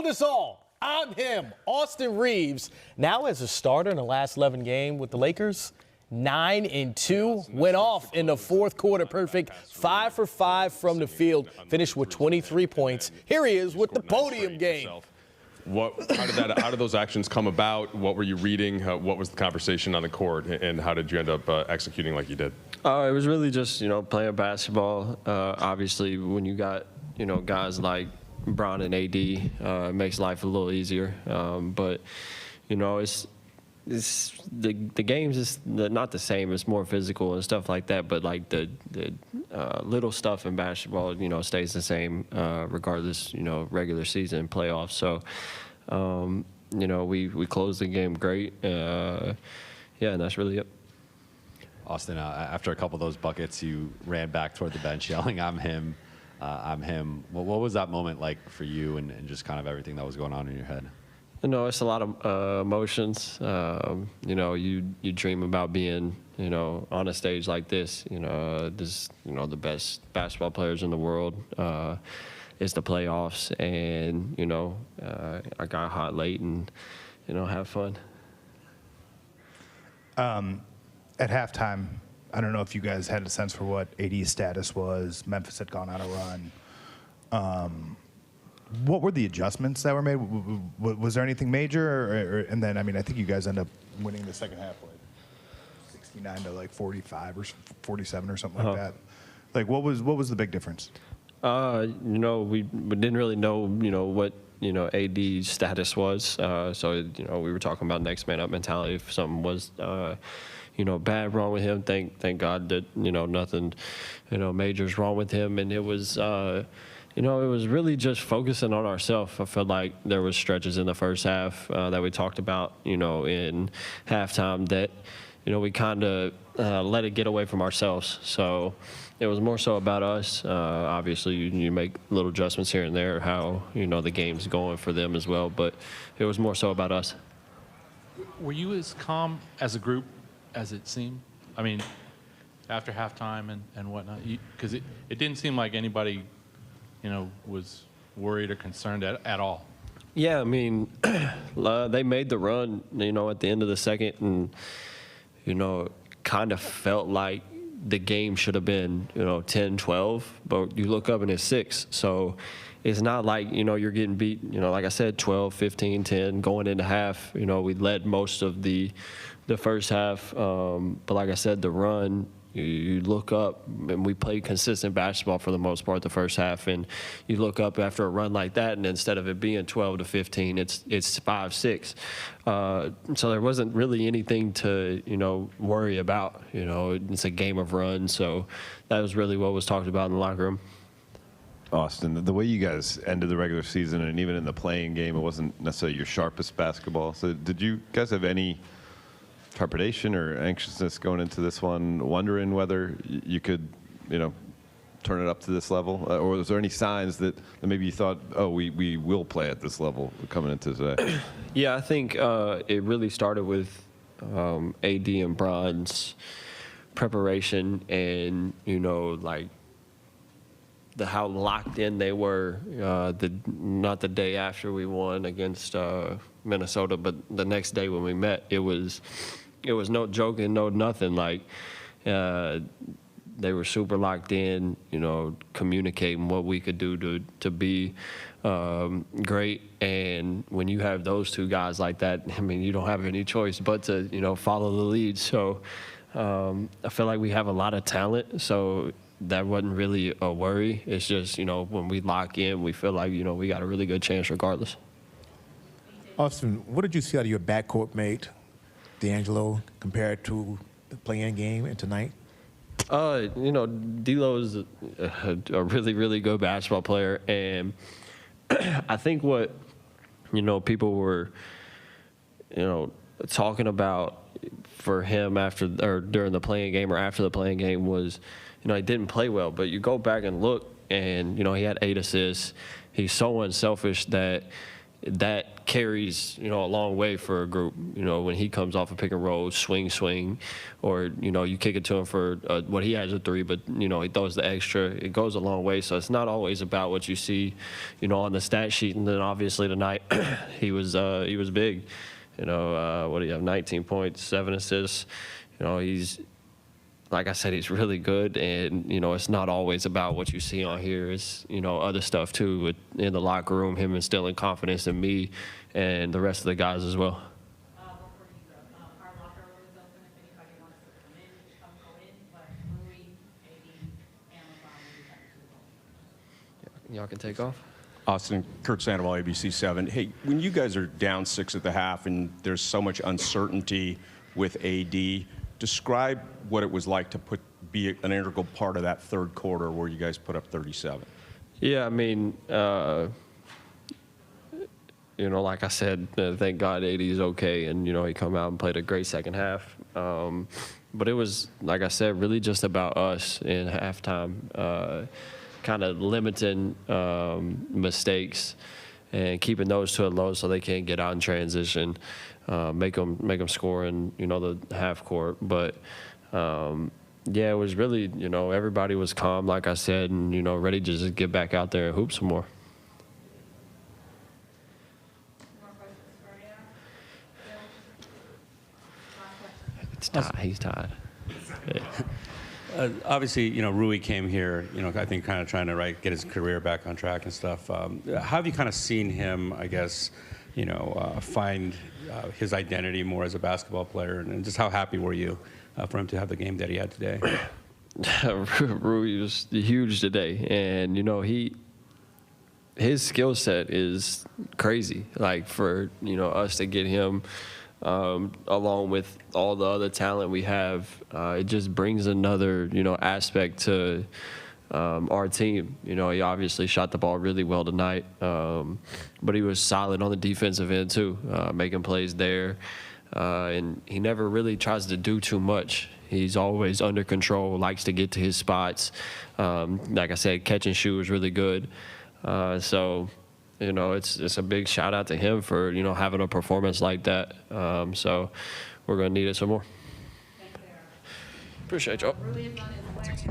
told us all. I'm him, Austin Reaves. Now as a starter in the last 11 games with the Lakers, 9-2, went off in the fourth quarter. Perfect 5 for 5 from the field. Finished with 23 points. Here he is with the podium game. How did those actions come about? What were you reading? What was the conversation on the court? And how did you end up executing like you did? It was really just, playing basketball. Obviously, when you got, guys like Bron and AD, it makes life a little easier. But, it's the games is not the same. It's more physical and stuff like that. But like the little stuff in basketball, stays the same regardless. Regular season, playoffs. So, we closed the game great. And that's really it. Austin, after a couple of those buckets, you ran back toward the bench yelling, "I'm him, I'm him." What was that moment like for you and just kind of everything that was going on in your head? It's a lot of emotions. You dream about being, on a stage like this. The best basketball players in the world. It's the playoffs, and I got hot late and have fun. At halftime, I don't know if you guys had a sense for what AD's status was. Memphis had gone on a run. What were the adjustments that were made? Was there anything major? And then, I think you guys end up winning the second half, 69 to 45 or 47 or something like that. What was the big difference? We didn't really know, what AD's status was. So we were talking about next man up mentality. If something was bad wrong with him, thank God that nothing major is wrong with him. And it was it was really just focusing on ourselves. I felt like there was stretches in the first half that we talked about in halftime that we kind of let it get away from ourselves. So it was more so about us. Obviously, you make little adjustments here and there, how the game's going for them as well. But it was more so about us. Were you as calm as a group as it seemed? After halftime and whatnot, because it didn't seem like anybody, was worried or concerned at all. Yeah, they made the run, at the end of the second, and kind of felt like the game should have been, 10-12, but you look up and it's 6. So it's not like, you're getting beat, like I said, 12, 15, 10, going into half. We led most of the first half. But like I said, the run, you look up, and we played consistent basketball for the most part the first half, and you look up after a run like that, and instead of it being 12 to 15, it's 5, 6. So there wasn't really anything to worry about. It's a game of runs, so that was really what was talked about in the locker room. Austin, the way you guys ended the regular season and even in the playing game, it wasn't necessarily your sharpest basketball. So did you guys have any trepidation or anxiousness going into this one, wondering whether you could, turn it up to this level? Or was there any signs that maybe you thought, oh, we will play at this level coming into today? Yeah, I think it really started with AD and Bron's preparation and, how locked in they were, not the day after we won against Minnesota, but the next day when we met, it was no joking, no nothing. They were super locked in, communicating what we could do to be great. And when you have those two guys like that, you don't have any choice but to, follow the lead. So I feel like we have a lot of talent. So that wasn't really a worry. It's just, when we lock in, we feel like, we got a really good chance regardless. Austin, what did you see out of your backcourt mate, D'Angelo, compared to the play-in game and tonight? D'Lo's a really, really good basketball player. And I think what, people were, talking about for him during the playing game or after the playing game was, he didn't play well. But you go back and look, and, he had 8 assists. He's so unselfish that that carries, a long way for a group. When he comes off a pick and roll, swing, or, you kick it to him for what he has a three, but, he throws the extra. It goes a long way. So it's not always about what you see, on the stat sheet. And then obviously tonight he was big. What do you have? 19 points, 7 assists. He's, like I said, he's really good, and it's not always about what you see on here. It's other stuff too. In the locker room, him instilling confidence in me and the rest of the guys as well. Before you go, our locker room is open. If anybody wants to come in, go in. But Rui, AD, and LeBron, Y'all can take off. Austin, Kurt Sandoval, ABC 7. Hey, when you guys are down 6 at the half and there's so much uncertainty with AD, describe what it was like to be an integral part of that third quarter where you guys put up 37. Yeah, I mean, like I said, thank God AD is okay, and he come out and played a great second half. But it was, like I said, really just about us in halftime, kind of limiting mistakes and keeping those to a low so they can't get out in transition. Make them score in the half court, but yeah, it was really everybody was calm, like I said, and ready to just get back out there and hoop some more. more questions for you? Last question. It's tied. He's tied. Obviously, Rui came here, I think kind of trying to get his career back on track and stuff. How have you kind of seen him, I guess, find his identity more as a basketball player, and just how happy were you for him to have the game that he had today? Rui was huge today, and his skill set is crazy. Like for us to get him, along with all the other talent we have, it just brings another aspect to our team. He obviously shot the ball really well tonight, but he was solid on the defensive end too, making plays there. And he never really tries to do too much. He's always under control, likes to get to his spots. Like I said, catch and shoot was really good. So, it's a big shout out to him for, having a performance like that. So we're going to need it some more. Thank you. Appreciate y'all. Rui is on his way.